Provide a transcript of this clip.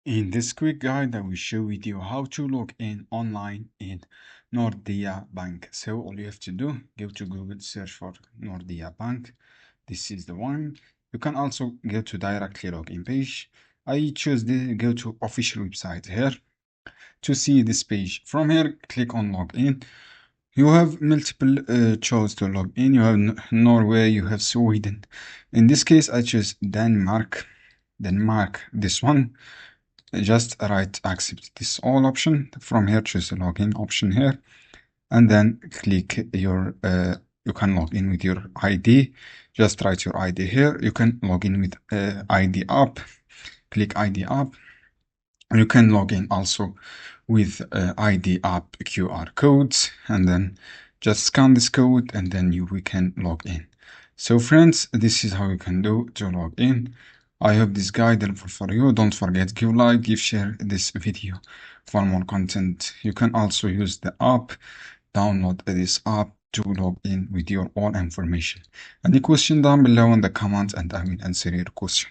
In this quick guide, I will show with you how to log in online in Nordea Bank. So all you have to do, go to Google, search for Nordea Bank. This is the one. You can also go to directly login page. I choose the go to official website here to see this page. From here, click on login. You have multiple choice to log in. You have Norway, you have Sweden. In this case, I choose Denmark. This one. Just write accept this all option. From here, choose the login option here, and then click your you can log in with your ID. Just write your ID here. You can log in with ID app. Click ID app. You can log in also with ID app QR codes, and then just scan this code, and then we can log in. So friends, this is how you can do to log in. I hope this guide helpful for you. Don't forget, give like, give share this video for more content. You can also use the app, download this app to log in with your own information. Any question down below in the comments and I will answer your question.